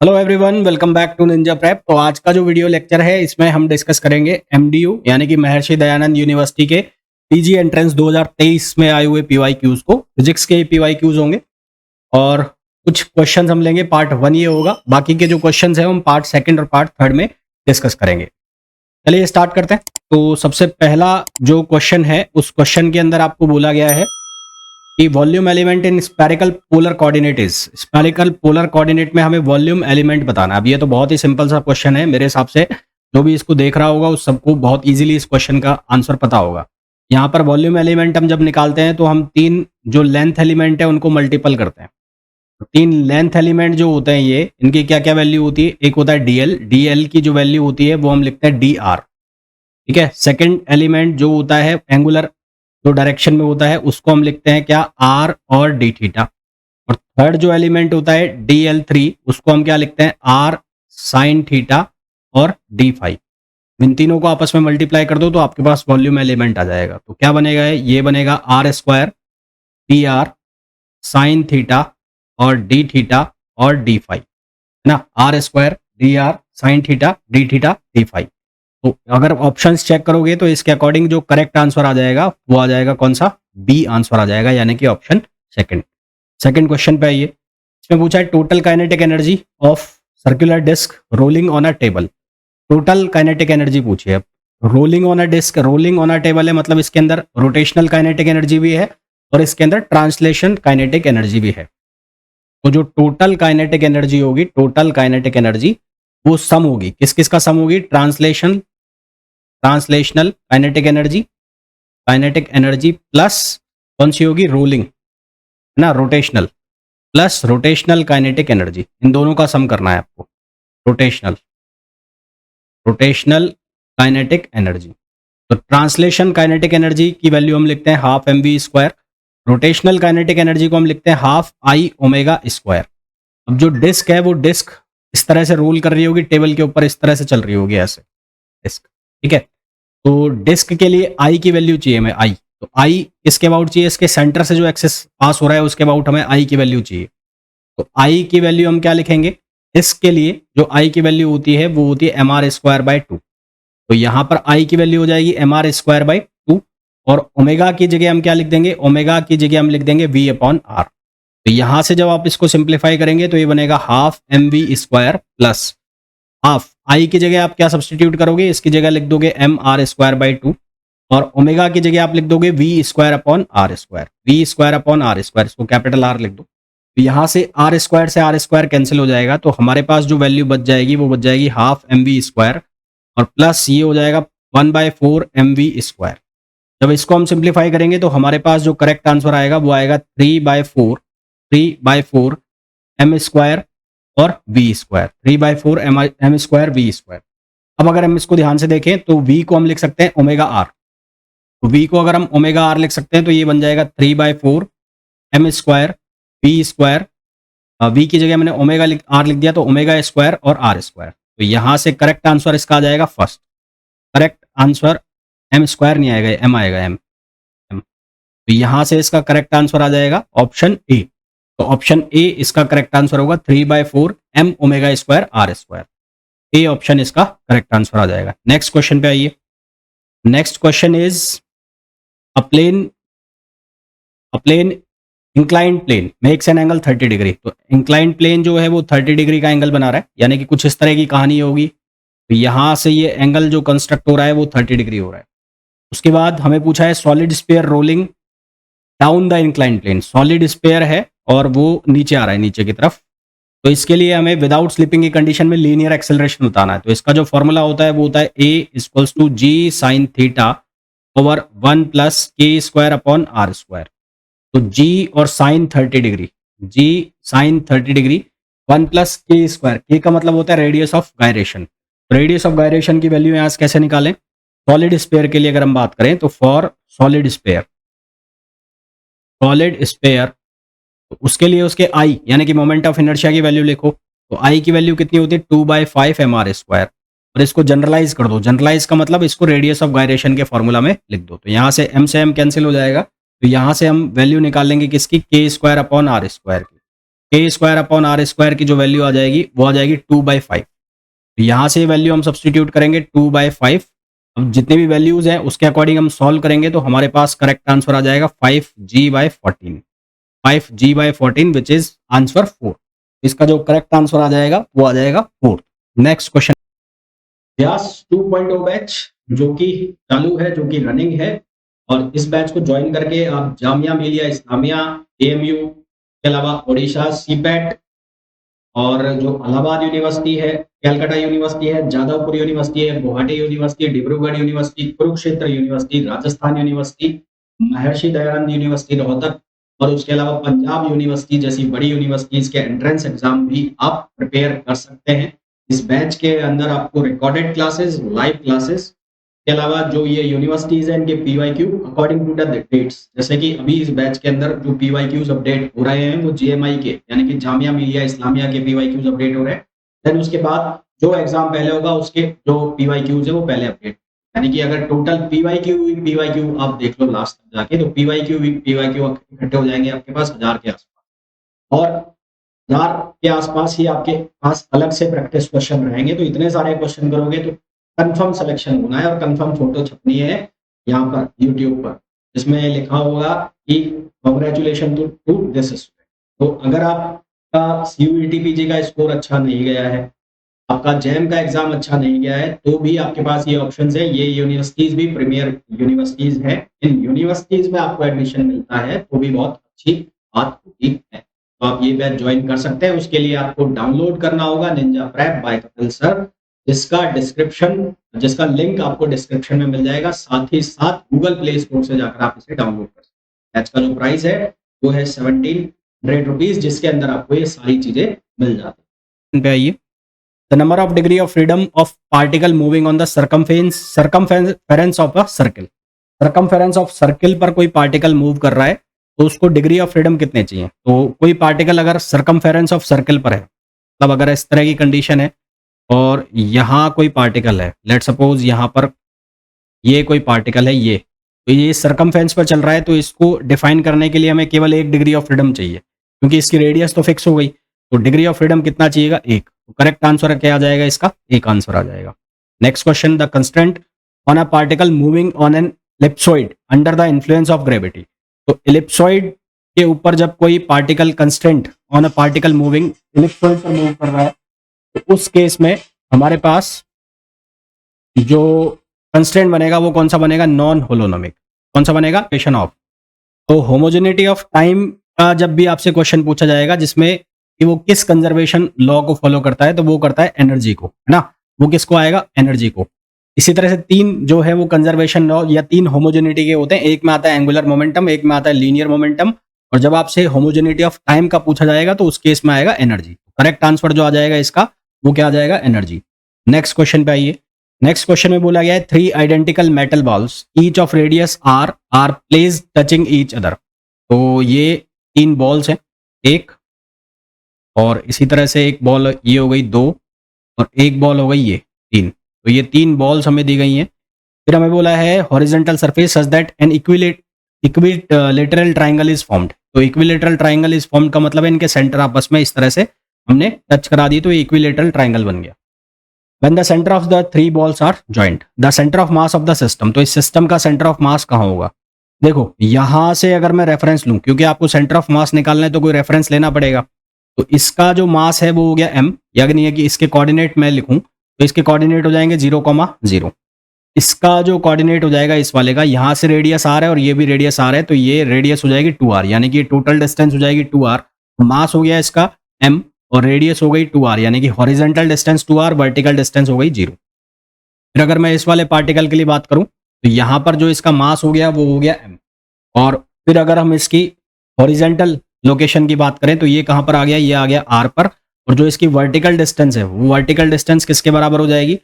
Hello everyone, welcome back to Ninja Prep. तो आज का जो वीडियो लेक्चर है इसमें हम डिस्कस करेंगे एमडीयू यानी कि महर्षि दयानंद यूनिवर्सिटी के पीजी एंट्रेंस 2023 में आए हुए पीवाईक्यूज को। फिजिक्स के पीवाईक्यूज होंगे और कुछ क्वेश्चंस हम लेंगे। पार्ट 1 ये होगा, बाकी के जो क्वेश्चंस हैं हम पार्ट 2 और पार्ट 3 में डिस्कस करेंगे। चलिए स्टार्ट करते हैं। तो सबसे पहला जो क्वेश्चन है उस क्वेश्चन के अंदर आपको बोला गया है कि volume element in spherical polar coordinate is. Spherical polar coordinate में हमें वॉल्यूम एलिमेंट बताना। अब ये तो बहुत ही सिंपल सा क्वेश्चन है, मेरे हिसाब से जो भी इसको देख रहा होगा उस सबको बहुत इजीली इस क्वेश्चन का आंसर पता होगा। यहाँ पर वॉल्यूम एलिमेंट हम जब निकालते हैं तो हम 3 जो लेंथ एलिमेंट है उनको मल्टीपल करते हैं। तो 3 लेंथ एलिमेंट जो होते हैं ये, इनकी क्या क्या वैल्यू होती है। एक होता है डीएल, डीएल की जो वैल्यू होती है वो हम लिखते हैं डी आर, ठीक है। सेकेंड एलिमेंट जो होता है एंगुलर जो डायरेक्शन में होता है उसको हम लिखते हैं क्या, आर और डी थीटा। और थर्ड जो एलिमेंट होता है DL3 उसको हम क्या लिखते हैं, आर साइन थीटा और डी फाइव। इन तीनों को आपस में मल्टीप्लाई कर दो तो आपके पास वॉल्यूम एलिमेंट आ जाएगा। तो क्या बनेगा, ये बनेगा R square D R sine theta और डी थीटा और डी फाइव, है ना। R square D R sine theta D phi. तो अगर ऑप्शंस चेक करोगे तो इसके अकॉर्डिंग जो करेक्ट आंसर आ जाएगा वो आ जाएगा कौन सा, बी आंसर आ जाएगा, यानी कि ऑप्शन सेकंड क्वेश्चन पे आइए। इसमें पूछा है total kinetic energy of circular disc rolling on a table. Total kinetic energy पूछी है। Rolling on a disc, rolling on a table है मतलब इसके अंदर रोटेशनल काइनेटिक एनर्जी भी है और इसके अंदर ट्रांसलेशन काइनेटिक एनर्जी भी है। तो जो टोटल काइनेटिक एनर्जी होगी, टोटल काइनेटिक एनर्जी वो सम होगी, किस किस का सम होगी, ट्रांसलेशनल काइनेटिक एनर्जी प्लस कौन सी होगी, रोलिंग, है ना, rotational plus rotational kinetic energy. इन दोनों का सम करना है आपको। रोटेशनल काइनेटिक एनर्जी, तो ट्रांसलेशन काइनेटिक एनर्जी की वैल्यू हम लिखते हैं half mv square. Rotational kinetic energy को हम लिखते हैं हाफ आई ओमेगा स्क्वायर। अब जो डिस्क है वो डिस्क इस तरह से रोल कर रही होगी टेबल के ऊपर, इस तरह से चल रही होगी ऐसे डिस्क, ठीक है। तो डिस्क के लिए आई की वैल्यू चाहिए हमें, आई। तो आई किसके अबाउट चाहिए, इसके सेंटर से जो एक्सेस पास हो रहा है उसके अबाउट हमें आई की वैल्यू चाहिए। तो आई की वैल्यू हम क्या लिखेंगे, डिस्क के लिए जो आई की वैल्यू होती है वो होती है एम आर स्क्वायर बाई 2। तो यहाँ पर आई की वैल्यू हो जाएगी एम आर स्क्वायर बाई 2 और ओमेगा की जगह हम क्या लिख देंगे, ओमेगा की जगह हम लिख देंगे वी अपॉन आर। तो यहाँ से जब आप इसको सिंप्लीफाई करेंगे तो ये बनेगा half M V square plus half I की जगह आप क्या सब्सटीट्यूट करोगे, इसकी जगह लिख दोगे एम आर स्क्वायर बाई 2 और ओमेगा की जगह आप लिख दोगे V square upon are square, V square upon are square, इसको कैपिटल आर लिख दो। तो यहाँ से आर स्क्वायर से आर स्क्वायर कैंसिल हो जाएगा तो हमारे पास जो वैल्यू बच जाएगी वो बच जाएगी हाफ एम वी स्क्वायर और प्लस ये हो जाएगा 1/4 एम वी स्क्वायर। जब इसको हम सिंप्लीफाई करेंगे तो हमारे पास जो करेक्ट आंसर आएगा वो आएगा 3/4 एम स्क्वायर और V square, 3/4 M square V square. अब अगर हम इसको ध्यान से देखें तो वी को हम लिख सकते हैं ओमेगा आर। तो वी को अगर हम ओमेगा आर लिख सकते हैं तो ये बन जाएगा 3/4 M square V square. V की जगह मैंने ओमेगा आर लिख दिया तो ओमेगा स्क्वायर और आर स्क्वायर। तो यहाँ से करेक्ट आंसर इसका आ जाएगा first. Correct answer M square नहीं आएगा, एम आएगा, एम। तो यहाँ से इसका करेक्ट आंसर आ जाएगा ऑप्शन ए। तो ऑप्शन ए इसका करेक्ट आंसर होगा 3/4 M omega square R square. A option इसका करेक्ट आंसर आ जाएगा। नेक्स्ट क्वेश्चन पे आइए। Next question is a plane inclined plane makes an angle 30 degree. तो इंक्लाइंड प्लेन जो है वो 30 डिग्री का एंगल बना रहा है, यानी कि कुछ इस तरह की कहानी होगी। तो यहाँ से ये एंगल जो कंस्ट्रक्ट हो रहा है वो 30 डिग्री हो रहा है। उसके बाद हमें पूछा है solid sphere rolling down the inclined plane. Solid sphere है और वो नीचे आ रहा है, नीचे की तरफ। तो इसके लिए हमें विदाउट स्लिपिंग की कंडीशन में लीनियर एक्सेलरेशन बताना है। तो इसका जो फॉर्मूला होता है वो होता है a equals to g sine theta over 1 plus k square upon are square. तो जी और sine 30 degree, g sine 30 degree 1 plus k square, k का मतलब होता है radius of gyration. Radius of gyration की वैल्यू यहाँ से कैसे निकालें, सॉलिड स्पेयर के लिए अगर हम बात करें तो फॉर सॉलिड स्पेयर तो उसके लिए उसके आई यानी कि मोमेंट ऑफ इनर्शिया की वैल्यू लिखो। तो आई की वैल्यू कितनी होती है 2/5 एम आर स्क्वायर और इसको जनरलाइज कर दो। जनरलाइज का मतलब इसको रेडियस ऑफ गायरेशन के फॉर्मूला में लिख दो। तो यहाँ से एम कैंसिल हो जाएगा। तो यहाँ से हम वैल्यू निकाल लेंगे किसकी, K square upon are square की। k square upon are square की जो वैल्यू आ जाएगी वो आ जाएगी 2/5। तो यहाँ से वैल्यू हम सब्सटीट्यूट करेंगे 2/5। अब जितने भी वैल्यूज हैं उसके अकॉर्डिंग हम सॉल्व करेंगे तो हमारे पास करेक्ट आंसर आ जाएगा 5g/14, 5g/14 which is answer 4। इसका जो करेक्ट आंसर आ जाएगा वो आ जाएगा 4। नेक्स्ट क्वेश्चन, व्यास 2.0 बैच जो कि चालू है, जो कि रनिंग है, और इस बैच को ज्वाइन करके आप जामिया मिलिया इस्लामिया, एएमयू के अलावा ओडिशा सीपेट और जो इलाहाबाद यूनिवर्सिटी है, कलकत्ता यूनिवर्सिटी है, जादवपुर यूनिवर्सिटी है, Guwahati university, Dibrugarh university, Kurukshetra university, Rajasthan university, Maharshi Dayanand university Rohtak और उसके अलावा पंजाब यूनिवर्सिटी जैसी बड़ी यूनिवर्सिटीज के एंट्रेंस एग्जाम भी आप प्रिपेयर कर सकते हैं। इस बैच के अंदर आपको रिकॉर्डेड क्लासेस, लाइव क्लासेस के अलावा जो ये यूनिवर्सिटीज हैं इनके PYQ according to the dates, जैसे कि अभी इस बैच के अंदर जो पीवाईक्यूज अपडेट हो रहे हैं वो जीएमआई के यानी कि जामिया मिलिया इस्लामिया के पीवाईक्यूज अपडेट हो रहे हैं। देन उसके बाद जो एग्जाम पहले होगा उसके जो पीवाईक्यूज है वो पहले अपडेट, यानी कि अगर टोटल पीवाईक्यू आप देख लो लास्ट तक जाके तो पीवाईक्यू इकट्ठे हो जाएंगे आपके पास 1000 के आसपास, और 1000 के आसपास ही आपके पास अलग से प्रैक्टिस क्वेश्चन रहेंगे। तो इतने सारे क्वेश्चन करोगे तो कंफर्म सिलेक्शन होना है और कंफर्म फोटो छपनी है यहाँ पर यूट्यूब पर, जिसमें लिखा होगा कि कांग्रेचुलेशन टू दिस स्टूडेंट। तो अगर आपका सीयूईटी पीजी का स्कोर अच्छा नहीं गया है, आपका जैम का एग्जाम अच्छा नहीं गया है, तो भी आपके पास ये ऑप्शंस है। ये यूनिवर्सिटीज भी प्रीमियर यूनिवर्सिटीज है, इन यूनिवर्सिटीज में आपको एडमिशन मिलता है तो भी बहुत अच्छी बात होती है। तो आप ये बैच ज्वाइन कर सकते हैं। उसके लिए आपको डाउनलोड करना होगा Ninja Prep by Kapil sir, जिसका लिंक आपको डिस्क्रिप्शन में मिल जाएगा। साथ ही साथ गूगल प्ले स्टोर से जाकर आप इसे डाउनलोड कर सकते हैं। बैच का जो प्राइस है वो है 1700 रुपीज, जिसके अंदर आपको ये सारी चीजें मिल जाती हैं। आइए, the number of degree of freedom of particle moving on the circumference of a circle. Circumference of circle पर कोई पार्टिकल मूव कर रहा है तो उसको डिग्री ऑफ फ्रीडम कितने चाहिए। तो कोई पार्टिकल अगर सर्कमफेरेंस ऑफ सर्किल पर है, मतलब अगर इस तरह की कंडीशन है और यहाँ कोई पार्टिकल है, लेट सपोज यहाँ पर ये कोई पार्टिकल है, ये तो ये सर्कमफेरेंस पर चल रहा है, तो इसको डिफाइन करने के लिए हमें केवल 1 डिग्री ऑफ फ्रीडम चाहिए क्योंकि इसकी रेडियस तो फिक्स हो गई। तो डिग्री ऑफ फ्रीडम कितना चाहिएगा, 1। तो करेक्ट आंसर क्या आ जाएगा इसका, 1 आंसर आ जाएगा। Next question, the constant on a particle moving on an ellipsoid under the influence of gravity. तो एलिप्सॉइड के ऊपर जब कोई particle constant on a particle moving ellipsoid पर मूव कर रहा है तो उस केस में हमारे पास जो कंस्टेंट बनेगा वो कौन सा बनेगा, नॉन होलोनोमिक। कौन सा बनेगा, इक्वेशन ऑफ। तो होमोजेनिटी ऑफ टाइम का जब भी आपसे क्वेश्चन पूछा जाएगा जिसमें कि वो किस कंजर्वेशन लॉ को फॉलो करता है, तो वो करता है एनर्जी को, है ना। वो किसको आएगा, एनर्जी को। इसी तरह से 3 जो है वो कंजर्वेशन लॉ या 3 होमोजेनिटी के होते हैं। एक में आता है एंगुलर मोमेंटम, एक में आता है लीनियर मोमेंटम, और जब आपसे होमोजेनिटी ऑफ टाइम का पूछा जाएगा तो उस केस में आएगा एनर्जी। करेक्ट आंसर जो आ जाएगा इसका वो क्या आ जाएगा, एनर्जी। नेक्स्ट क्वेश्चन पे आइए। नेक्स्ट क्वेश्चन में बोला गया है 3 identical metal balls each of radius R placed touching each other. तो ये 3 बॉल्स हैं, एक और इसी तरह से एक बॉल ये हो गई 2 और एक बॉल हो गई ये 3। तो ये 3 बॉल्स हमें दी गई हैं। फिर हमें बोला है horizontal surface such that an equilateral triangle is formed. तो इक्विलेटरल ट्रायंगल इज फॉर्म्ड का मतलब है इनके सेंटर आपस में इस तरह से हमने टच करा दी तो ये इक्विलेटरल ट्रायंगल बन गया। When the center of the 3 balls are joined, the center of mass of the system, तो इस सिस्टम का सेंटर ऑफ मास कहाँ होगा। देखो यहां से अगर मैं रेफरेंस लूं, क्योंकि आपको सेंटर ऑफ मास निकालना है तो कोई रेफरेंस लेना पड़ेगा। तो इसका जो मास है वो हो गया m, याद नहीं है कि इसके कोऑर्डिनेट मैं लिखूं तो इसके कोऑर्डिनेट हो जाएंगे 0,0। इसका जो कोऑर्डिनेट हो जाएगा इस वाले का, यहां से रेडियस r है और ये भी रेडियस r है, तो ये रेडियस हो जाएगी 2r, यानी कि टोटल डिस्टेंस हो जाएगी 2r। मास हो गया इसका m और रेडियस हो गई 2r, यानी कि horizontal distance 2r, vertical distance हो गई 0। फिर अगर मैं इस वाले पार्टिकल के लिए बात करूं तो यहां पर जो इसका मास हो गया वो हो गया m, और फिर अगर हम इसकी हॉरिजॉन्टल लोकेशन की बात करें तो ये कहां पर आ गया, ये आ गया r पर, और जो इसकी वर्टिकल डिस्टेंस है वो वर्टिकल डिस्टेंस किसके बराबर हो जाएगी,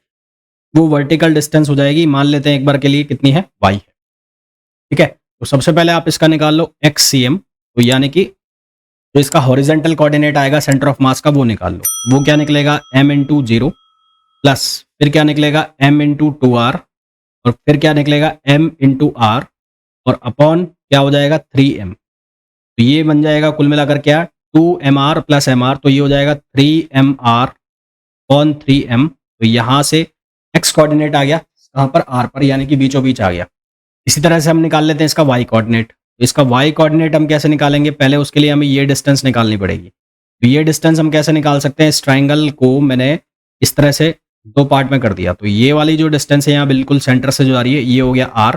वो वर्टिकल डिस्टेंस हो जाएगी, मान लेते हैं एक बार के लिए कितनी है, y है। ठीक है, तो सबसे पहले आप इसका निकाल लो xcm, तो यानी कि तो इसका हॉरिजॉन्टल कोऑर्डिनेट आएगा सेंटर ऑफ मास का, वो निकाल लो। वो क्या निकलेगा, m इंटू 0 प्लस फिर क्या निकलेगा m इंटू 2r और फिर क्या निकलेगा m इंटू r और अपॉन क्या हो जाएगा 3m। तो ये बन जाएगा कुल मिलाकर क्या 2mr प्लस mr, तो ये हो जाएगा 3mr ऑन 3m। तो यहाँ से x कोऑर्डिनेट आ गया कहाँ पर, r पर, यानी कि बीचों बीच आ गया। इसी तरह से हम निकाल लेते हैं इसका y कोऑर्डिनेट। तो इसका y कोऑर्डिनेट हम कैसे निकालेंगे, पहले उसके लिए हमें ये डिस्टेंस निकालनी पड़ेगी। तो ये डिस्टेंस हम कैसे निकाल सकते हैं, इस ट्राइंगल को मैंने इस तरह से दो पार्ट में कर दिया। तो ये वाली जो डिस्टेंस है यहाँ बिल्कुल सेंटर से जो आ रही है, ये हो गया r,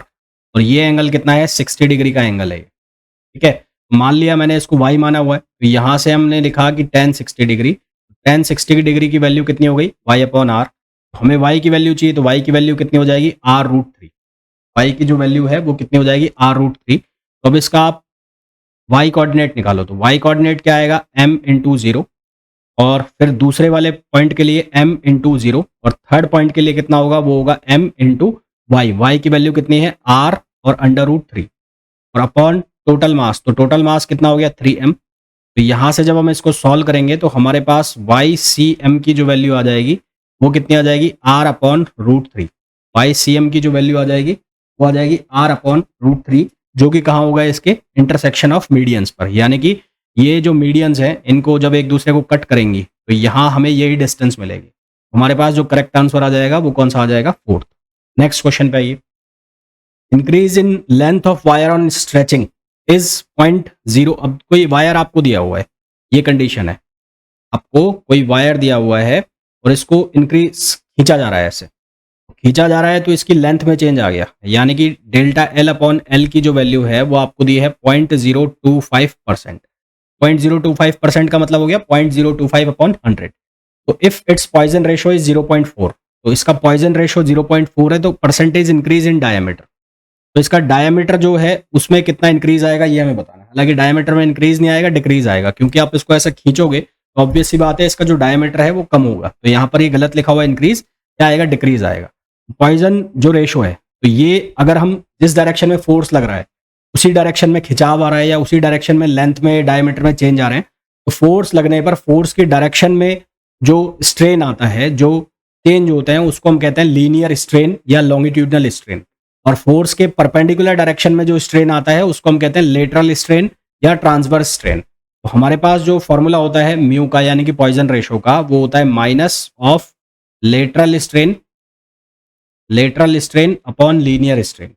और ये एंगल कितना है, 60 डिग्री का एंगल है, ठीक है। मान लिया मैंने इसको y माना हुआ है, तो यहाँ से हमने लिखा कि tan 60 डिग्री, tan 60 डिग्री की वैल्यू कितनी हो गई, y अपॉन r। हमें y की वैल्यू चाहिए, तो y की वैल्यू कितनी हो जाएगी, r√3। y की जो वैल्यू है वो कितनी हो जाएगी, r√3। तो अब इसका आप y कोऑर्डिनेट निकालो, तो y कोऑर्डिनेट क्या आएगा, m इंटू 0, और फिर दूसरे वाले पॉइंट के लिए m इंटू 0, और थर्ड पॉइंट के लिए कितना होगा, वो होगा m इंटू वाई। वाई की वैल्यू कितनी है, r और √3, और अपॉन टोटल मास, तो टोटल मास कितना हो गया 3m। तो यहाँ से जब हम इसको सॉल्व करेंगे तो हमारे पास YCM की जो वैल्यू आ जाएगी वो कितनी आ जाएगी, r अपॉन √3। YCM की जो वैल्यू आ जाएगी वो आ जाएगी r अपॉन √3, जो कि कहाँ होगा, इसके इंटरसेक्शन ऑफ मीडियंस पर, यानी कि ये जो मीडियंस हैं इनको जब एक दूसरे को कट करेंगी तो यहाँ हमें यही डिस्टेंस मिलेगी। हमारे पास जो करेक्ट आंसर आ जाएगा वो कौन सा आ जाएगा, 4th। नेक्स्ट क्वेश्चन पे आइए। Increase in length of wire on stretching is 0.0। अब कोई वायर आपको दिया हुआ है, ये कंडीशन है, आपको कोई वायर दिया हुआ है और इसको इंक्रीज खींचा जा रहा है, ऐसे खींचा जा रहा है तो इसकी लेंथ में चेंज आ गया, यानी कि डेल्टा एल अपॉन एल की जो वैल्यू है वो आपको दी है 0.025%। 0.025% का मतलब हो गया 0.025 अपॉन 100। तो if it's Poisson ratio is 0.4, तो इसका पॉइजन रेशो 0.4 है, तो परसेंटेज इंक्रीज इन डायमीटर, तो इसका डायमीटर जो है उसमें कितना इंक्रीज आएगा ये हमें बताना है। हालांकि डायमीटर में इंक्रीज नहीं आएगा, डिक्रीज आएगा, क्योंकि आप इसको ऐसा खींचोगे तो ऑब्वियस सी बात है इसका जो डायमीटर है वो कम होगा। तो यहाँ पर ये गलत लिखा हुआ इंक्रीज, क्या आएगा, डिक्रीज आएगा। पॉइजन जो रेशो है, तो ये अगर हम जिस डायरेक्शन में फोर्स लग रहा है उसी डायरेक्शन में खिंचाव आ रहा है, या उसी डायरेक्शन में लेंथ में डायमीटर में चेंज आ रहे हैं, तो फोर्स लगने पर फोर्स की डायरेक्शन में जो स्ट्रेन आता है, जो चेंज होते हैं, उसको हम कहते हैं लीनियर स्ट्रेन या लॉन्गिट्यूडनल स्ट्रेन। और फोर्स के परपेंडिकुलर डायरेक्शन में जो स्ट्रेन आता है उसको हम कहते हैं लेटरल स्ट्रेन या ट्रांसवर्स स्ट्रेन। तो हमारे पास जो फॉर्मूला होता है म्यू का, यानी कि पॉइजन रेशो का, वो होता है minus of lateral strain upon linear strain,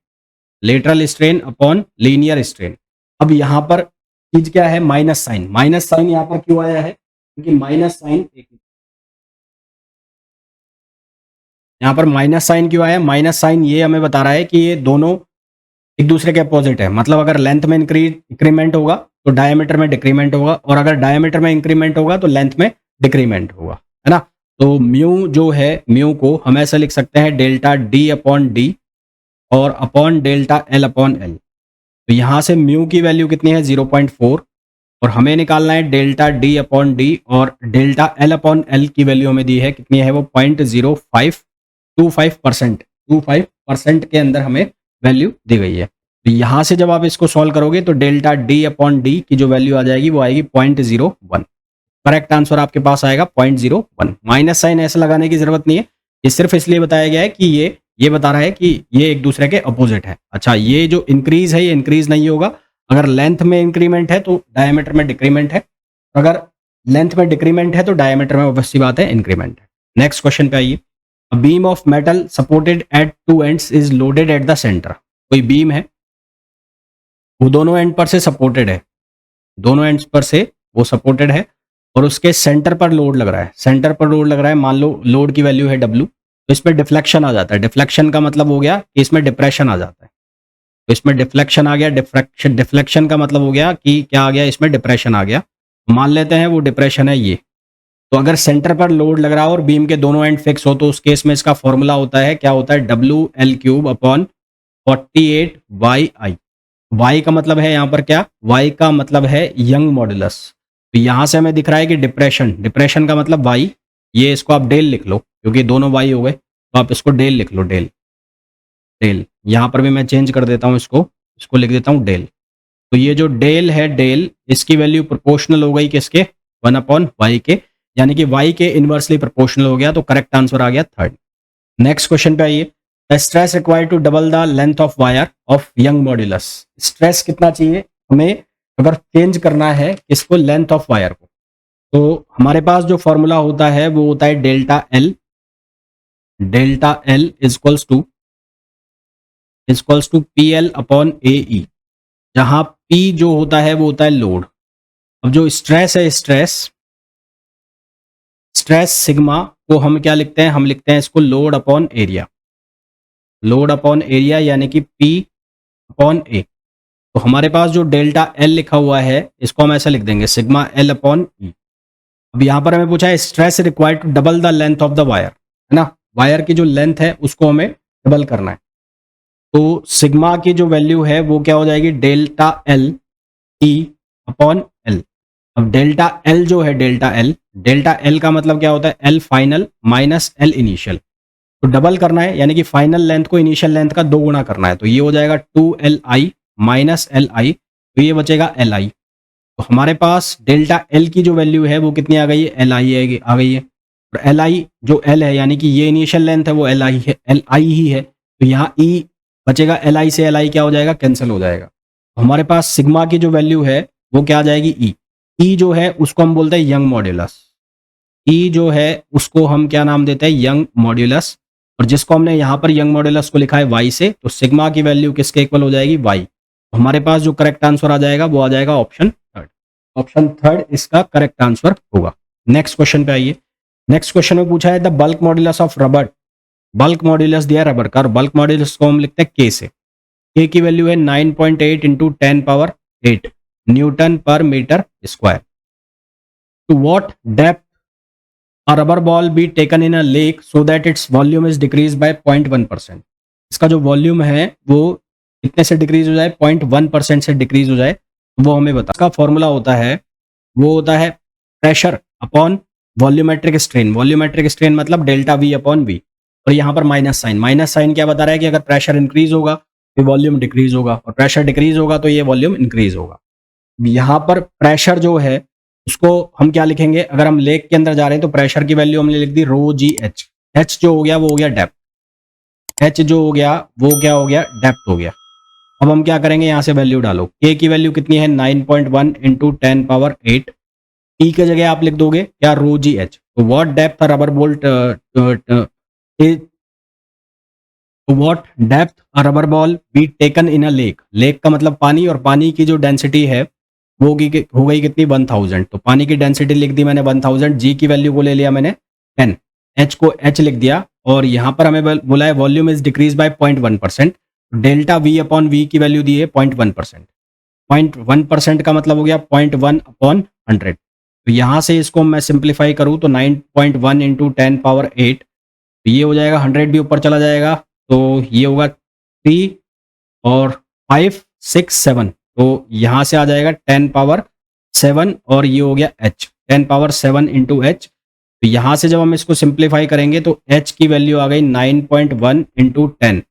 lateral strain upon linear strain. अब यहाँ पर चीज क्या है, माइनस साइन। माइनस साइन यहाँ पर क्यों आया है, क्योंकि माइनस साइन, यहाँ पर माइनस साइन क्यों आया, माइनस साइन ये हमें बता रहा है कि ये दोनों एक दूसरे के अपोजिट है। मतलब अगर लेंथ में इंक्रीमेंट होगा तो डायमीटर में डिक्रीमेंट होगा, और अगर डायमीटर में इंक्रीमेंट होगा तो लेंथ में डिक्रीमेंट होगा, है ना। तो म्यू जो है, म्यू को हम ऐसे लिख सकते हैं डेल्टा डी अपॉन डी और upon delta L upon L. तो यहाँ से म्यू की वैल्यू कितनी है, 0.4, और हमें निकालना है डेल्टा डी अपॉन डी, और डेल्टा एल अपॉन एल की वैल्यू हमें दी है कितनी है, वो 0.0525% के अंदर हमें वैल्यू दी गई है। तो यहाँ से जब आप इसको सॉल्व करोगे तो डेल्टा डी अपॉन डी की जो वैल्यू आ जाएगी वो आएगी 0.01। करेक्ट आंसर आपके पास आएगा 0.01। माइनस साइन ऐसे लगाने की जरूरत नहीं है, ये सिर्फ इसलिए बताया गया है कि ये बता रहा है कि ये एक दूसरे के अपोजिट है। अच्छा, ये जो इंक्रीज है ये इंक्रीज नहीं होगा, अगर लेंथ में इंक्रीमेंट है तो डायमीटर में डिक्रीमेंट है, अगर लेंथ में डिक्रीमेंट है तो डायमीटर में ऑब्वियस सी बात है इंक्रीमेंट है। नेक्स्ट क्वेश्चन पे आइए। A beam of metal supported at two ends is loaded at the center। कोई बीम है, वो दोनों एंड पर से सपोर्टेड है, दोनों एंड्स पर से वो सपोर्टेड है, और उसके सेंटर पर लोड लग रहा है। सेंटर पर लोड लग रहा है, मान लो लोड की वैल्यू है W, तो इसमें डिफ्लेक्शन आ जाता है। डिफ्लेक्शन का मतलब हो गया कि इसमें डिप्रेशन आ जाता है, तो इसमें डिफ्लेक्शन आ गया। डिफ्लेक्शन का मतलब हो गया कि क्या आ गया, इसमें डिप्रेशन आ गया। मान लेते हैं वो डिप्रेशन है ये। तो अगर सेंटर पर लोड लग रहा हो और बीम के दोनों एंड फिक्स हो तो उस केस में इसका फॉर्मूला होता है, क्या होता है, WL³ अपॉन 48YI। Y का मतलब है यहाँ पर क्या, Y का मतलब है यंग मॉडुलस। तो यहाँ से हमें दिख रहा है कि डिप्रेशन का मतलब Y, ये इसको आप डेल लिख लो क्योंकि दोनों Y हो गए, तो आप इसको डेल लिख लो, डेल। यहाँ पर भी मैं चेंज कर देता हूँ, इसको लिख देता हूँ डेल। तो ये जो डेल है, डेल, इसकी वैल्यू प्रोपोर्शनल हो गई किसके, 1/Y के, यानी कि y के इनवर्सली प्रोपोर्शनल हो गया। तो करेक्ट आंसर आ गया 3rd। नेक्स्ट क्वेश्चन पे आइए। The stress required to double the length of wire of Young modulus. Stress कितना चाहिए हमें अगर चेंज करना है किसको, लेंथ ऑफ वायर को, तो हमारे पास जो फॉर्मूला होता है वो होता है delta L equals to P L upon A E, जहां पी जो होता है वो होता है लोड। अब जो स्ट्रेस है, स्ट्रेस सिग्मा को हम क्या लिखते हैं, हम लिखते हैं इसको लोड अपॉन एरिया यानी कि पी अपॉन ए। तो हमारे पास जो डेल्टा एल लिखा हुआ है इसको हम ऐसा लिख देंगे सिग्मा एल अपॉन ई। अब यहाँ पर हमें पूछा है stress required to double the length of the wire, है ना, वायर की जो लेंथ है उसको हमें डबल करना है। तो सिग्मा की जो वैल्यू है वो क्या हो जाएगी, delta L E upon L. अब डेल्टा एल जो है, डेल्टा एल का मतलब क्या होता है, L final minus L initial. तो डबल करना है यानी कि फाइनल लेंथ को इनिशियल लेंथ का 2 गुना करना है, तो ये हो जाएगा 2li माइनस एल आई, तो ये बचेगा एल आई। तो हमारे पास डेल्टा एल की जो वैल्यू है वो कितनी आ गई है, एल आई आ गई है। और एल आई जो एल है यानी कि ये इनिशियल लेंथ है वो एल आई है, एल आई ही है, तो यहाँ ई बचेगा, एल आई से एल आई क्या हो जाएगा, कैंसिल हो जाएगा। तो हमारे पास सिग्मा की जो वैल्यू है वो क्या आ जाएगी, ई। ई जो है उसको हम बोलते हैं यंग मॉड्यूलस, ई जो है उसको हम क्या नाम देते हैं, यंग मॉड्यूलस। और जिसको हमने यहाँ पर यंग मॉड्यूलस को लिखा है वाई से, तो सिग्मा की वैल्यू किसके इक्वल हो जाएगी, वाई। हमारे पास जो करेक्ट आंसर आ जाएगा वो आ जाएगा ऑप्शन थर्ड। ऑप्शन थर्ड इसका करेक्ट आंसर होगा। नेक्स्ट क्वेश्चन पे आइए। नेक्स्ट क्वेश्चन में पूछा है the bulk modulus of rubber, bulk modulus दिया रबर का, और बल्क मॉड्यूलस को हम लिखते हैं के से। के की वैल्यू है 9.8 into 10 power 8 newton per metre square. To what depth a rubber ball be taken in a lake so that its volume is decreased by 0.1%। इसका जो वॉल्यूम है वो कितने से डिक्रीज हो जाए, 0.1% से डिक्रीज हो जाए, वो हमें बता। इसका फॉर्मूला होता है वो होता है pressure upon volumetric strain. Volumetric strain मतलब डेल्टा वी अपॉन वी, और यहाँ पर माइनस साइन क्या बता रहा है कि अगर प्रेशर इंक्रीज होगा तो वॉल्यूम डिक्रीज होगा, और प्रेशर डिक्रीज होगा तो ये वॉल्यूम इंक्रीज होगा। यहाँ पर प्रेशर जो है उसको हम क्या लिखेंगे, अगर हम लेक के अंदर जा रहे हैं तो प्रेशर की वैल्यू हमने लिख दी रो जी एच। एच जो हो गया वो हो गया डेप्थ, एच जो हो गया वो क्या हो गया, डेप्थ हो गया। अब हम क्या करेंगे, यहाँ से वैल्यू डालो। के की वैल्यू कितनी है, 9.1 इंटू 10 पावर 8। टी के जगह आप लिख दोगे क्या, रो जी एच। तो what depth rubber bolt, what depth rubber ball be taken in a lake. Lake का मतलब पानी, और पानी की जो डेंसिटी है वो हो गई कितनी, 1000। तो पानी की डेंसिटी लिख दी मैंने 1000। जी की वैल्यू को ले लिया मैंने 10, एच को एच लिख दिया, और यहाँ पर हमें बोला है volume is decrease by 0.1%। Delta V upon V की वैल्यू दी है 0.1%। 0.1% का मतलब हो गया 0.1 अपॉन 100। तो यहाँ से इसको मैं सिंप्लीफाई करूँ तो 9.1 इंटू 10 पावर 8, तो ये हो जाएगा, 100 भी ऊपर चला जाएगा, तो ये होगा 3 और 5 6 7, तो यहाँ से आ जाएगा 10 पावर 7, और ये हो गया h, 10 पावर 7 इंटू एच। तो यहाँ से जब हम इसको सिंप्लीफाई करेंगे तो h की वैल्यू आ गई 9.1 इंटू 10,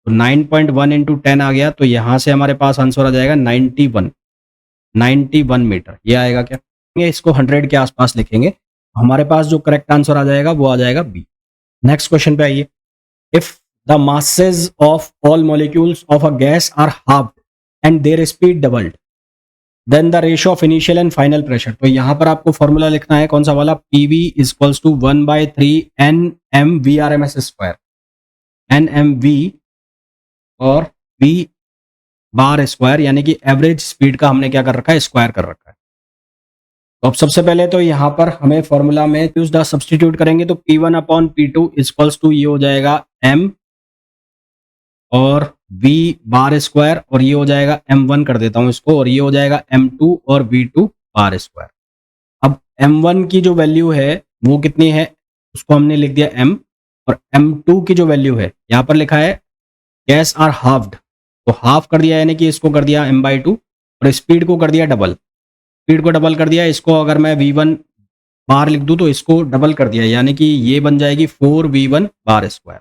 तो 9.1 इंटू 10 आ गया, तो यहाँ से हमारे पास आंसर आ जाएगा 91 मीटर। ये आएगा क्या, ये इसको 100 के आसपास लिखेंगे, हमारे पास जो करेक्ट आंसर आ जाएगा वो आ जाएगा बी। नेक्स्ट क्वेश्चन पे आइए। If the masses of all molecules of a gas are halved and their speed doubled, then the ratio of initial and final pressure। तो यहाँ पर आपको फॉर्मूला लिखना है कौन सा वाला, PV equals to 1/3 NM VRMS square. NMV और V बार स्क्वायर, यानी कि एवरेज स्पीड का हमने क्या कर रखा है, स्क्वायर कर रखा है। तो अब सबसे पहले तो यहाँ पर हमें फॉर्मूला में यूज द सब्सटीट्यूट करेंगे, तो P1 upon P2 equals to ये हो जाएगा M और V बार स्क्वायर, और ये हो जाएगा M1 कर देता हूं इसको, और ये हो जाएगा M2 और V2 बार स्क्वायर। अब M1 की जो वैल्यू है वो कितनी है, उसको हमने लिख दिया M, और M2 की जो वैल्यू है यहाँ पर लिखा है गैस आर हाफ्ड, तो हाफ कर दिया यानी कि इसको कर दिया M/2, और स्पीड को कर दिया डबल, स्पीड को डबल कर दिया। इसको अगर मैं V1 बार लिख दूं तो इसको डबल कर दिया, यानी कि ये बन जाएगी 4V1 बार स्क्वायर।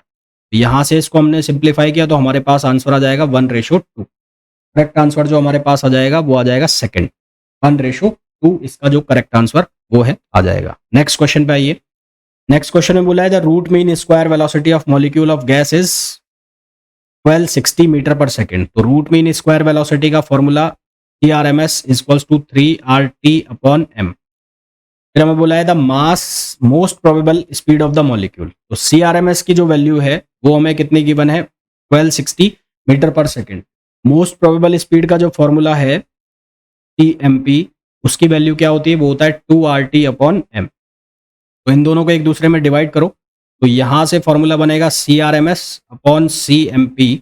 यहाँ से इसको हमने सिंप्लीफाई किया तो हमारे पास आंसर आ जाएगा 1:2। करेक्ट आंसर जो हमारे पास आ जाएगा वो आ जाएगा सेकंड, 1:2 इसका जो करेक्ट आंसर वो है आ जाएगा। नेक्स्ट क्वेश्चन पे आइए। नेक्स्ट क्वेश्चन में बोला है the root mean square velocity of molecule of gas is 1260 metre per second. तो रूट मीन स्क्वायर वेलोसिटी का formula CRMS equals to 3RT अपॉन m। फिर हमें बोला है the mass most probable speed of the molecule. तो CRMS की जो वैल्यू है वो हमें कितनी गिवन है, 1260 metre per second. Most probable speed का जो फॉर्मूला है TMP, उसकी वैल्यू क्या होती है, वो होता है 2RT अपॉन m। तो इन दोनों को एक दूसरे में डिवाइड करो, तो यहाँ से फॉर्मूला बनेगा CRMS upon CMP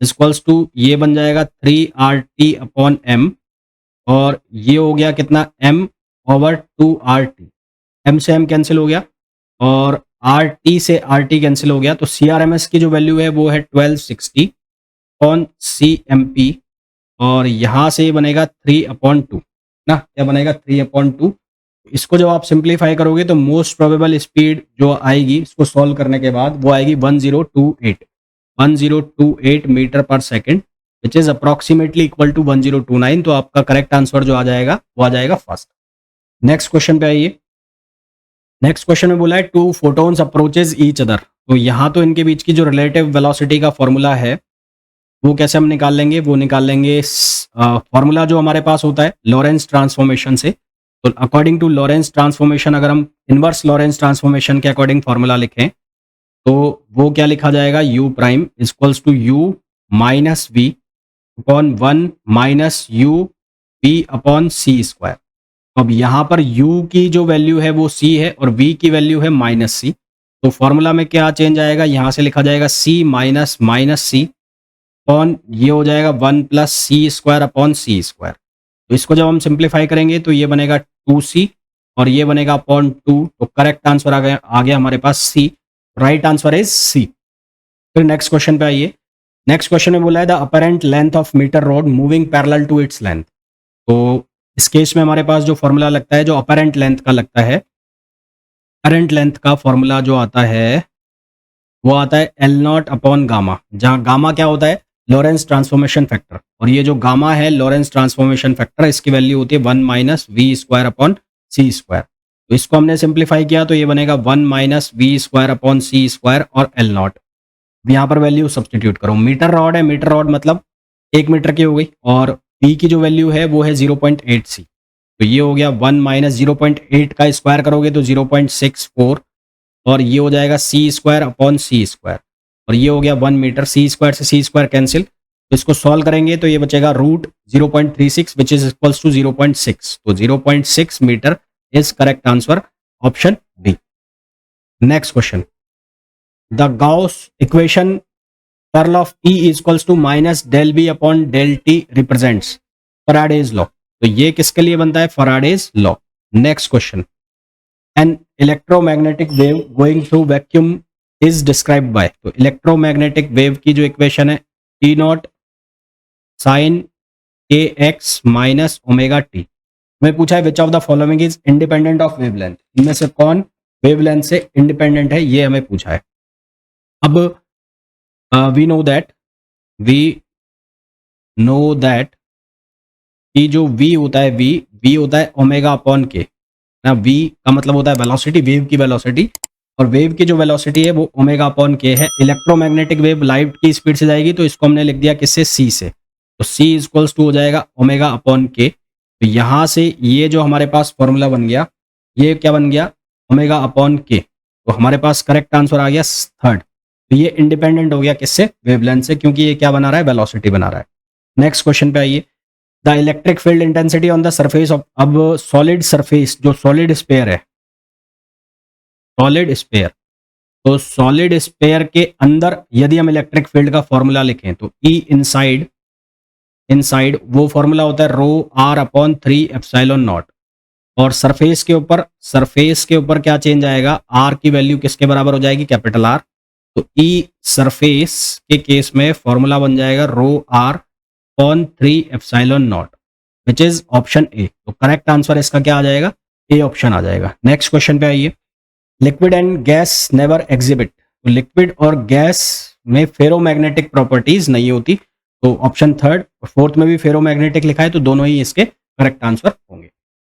equals to, ये बन जाएगा 3RT अपॉन m, और ये हो गया कितना, m ओवर 2RT। m से m कैंसिल हो गया और RT से RT कैंसिल हो गया, तो CRMS की जो वैल्यू है वो है 1260 अपॉन CMP, और यहाँ से ये बनेगा 3/2 ना, क्या बनेगा 3/2। इसको जब आप सिंप्लीफाई करोगे तो मोस्ट प्रोबेबल स्पीड जो आएगी इसको सॉल्व करने के बाद वो आएगी 1028 metre per second, which is approximately equal to 1029। तो आपका करेक्ट आंसर जो आ जाएगा वो आ जाएगा फर्स्ट। नेक्स्ट क्वेश्चन पे आइए। नेक्स्ट क्वेश्चन में बोला है two photons approaches each other. तो यहाँ तो इनके बीच की जो रिलेटिव वेलोसिटी का फॉर्मूला है वो कैसे हम निकाल लेंगे, वो निकाल लेंगे फॉर्मूला जो हमारे पास होता है लॉरेंस ट्रांसफॉर्मेशन से। तो अकॉर्डिंग टू लॉरेंस ट्रांसफॉर्मेशन, अगर हम इनवर्स लॉरेंस ट्रांसफॉर्मेशन के अकॉर्डिंग फॉर्मूला लिखें तो वो क्या लिखा जाएगा, u prime equals to u minus v upon 1 minus u p upon c square. अब यहाँ पर u की जो वैल्यू है वो c है और v की वैल्यू है माइनस c। तो फॉर्मूला में क्या चेंज आएगा, यहाँ से लिखा जाएगा c minus minus c upon ये हो जाएगा 1 plus c square upon c square. तो इसको जब हम सिंप्लीफाई करेंगे तो ये बनेगा 2c और ये बनेगा अपॉन 2। तो करेक्ट आंसर आ गया हमारे पास c। Right answer is c। फिर नेक्स्ट क्वेश्चन पे आइए। नेक्स्ट क्वेश्चन में बोला है the apparent length of metre rod moving parallel to its length. तो इस केस में हमारे पास जो फॉर्मूला लगता है, जो अपरेंट लेंथ का लगता है, अपरेंट लेंथ का फॉर्मूला जो आता है वो आता है L नॉट अपॉन गामा, जहाँ गामा क्या होता है, लॉरेंस ट्रांसफॉर्मेशन फैक्टर, और ये जो गामा है लॉरेंस ट्रांसफॉर्मेशन फैक्टर, इसकी वैल्यू होती है 1 minus v square upon c square. तो इसको हमने सिंप्लीफाई किया तो ये बनेगा 1 minus v square upon c square और L नॉट। यहाँ पर वैल्यू सब्सटीट्यूट करो। मीटर रॉड है, मीटर रॉड मतलब 1 मीटर की हो गई, और पी की जो वैल्यू है वो है 0.8 सी। तो ये हो गया 1 माइनस 0.8 का स्क्वायर करोगे तो 0.64, और ये हो जाएगा सी स्क्वायर अपॉन सी स्क्वायर, और ये हो गया 1 मीटर। सी स्क्वायर से सी स्क्वायर कैंसिल, तो इसको सॉल्व करेंगे तो ये बचेगा root 0.36 which is equals to 0.6। तो 0.6 metre is correct answer, option B. Next question, the Gauss equation curl of E equals to minus del B upon del T represents Faraday's law. तो ये किसके लिए बनता है, Faraday's law. Next question, an electromagnetic wave going through vacuum is described by. तो electromagnetic wave की जो equation है T नॉट साइन के एक्स माइनस ओमेगा टी। हमें पूछा है which of the following is independent of wavelength. इनमें से कौन वेवलेंथ से इंडिपेंडेंट है, ये हमें पूछा है। अब वी नो दैट कि जो v होता है, v होता है ओमेगा अपॉन के ना। v का मतलब होता है वेलोसिटी, वेव की वेलोसिटी, और वेव की जो वेलोसिटी है वो ओमेगा अपॉन के है। इलेक्ट्रोमैग्नेटिक वेव लाइट की स्पीड से जाएगी, तो इसको हमने लिख दिया किससे, c से। तो c इक्वल्स टू हो जाएगा ओमेगा अपॉन के। तो यहाँ से ये जो हमारे पास फॉर्मूला बन गया, ये क्या बन गया, ओमेगा अपॉन के। तो हमारे पास करेक्ट आंसर आ गया थर्ड। तो ये इंडिपेंडेंट हो गया किससे, वेवलेंथ से, क्योंकि ये क्या बना रहा है, वेलोसिटी बना रहा है। नेक्स्ट क्वेश्चन पे आइए। The electric field intensity on the surface of, अब सॉलिड सरफेस, जो सॉलिड स्फीयर है, सॉलिड स्फीयर, तो सॉलिड स्फीयर के अंदर यदि हम इलेक्ट्रिक फील्ड का फॉर्मूला लिखें तो E इनसाइड वो फॉर्मूला होता है रो r अपॉन 3 एप्सिलॉन नॉट। और सरफेस के ऊपर क्या चेंज आएगा, r की वैल्यू किसके बराबर हो जाएगी, कैपिटल R। तो E सरफेस के केस में फॉर्मूला बन जाएगा रो r upon 3 epsilon not, which is option A. तो करेक्ट आंसर इसका क्या आ जाएगा, ए ऑप्शन आ जाएगा। नेक्स्ट क्वेश्चन पे आइए। Liquid and gas never exhibit. तो लिक्विड और गैस में फेरोमैग्नेटिक प्रॉपर्टीज नहीं होती, तो ऑप्शन थर्ड। फोर्थ में भी फेरोमैग्नेटिक लिखा है, तो दोनों ही इसके करेक्ट आंसर होंगे।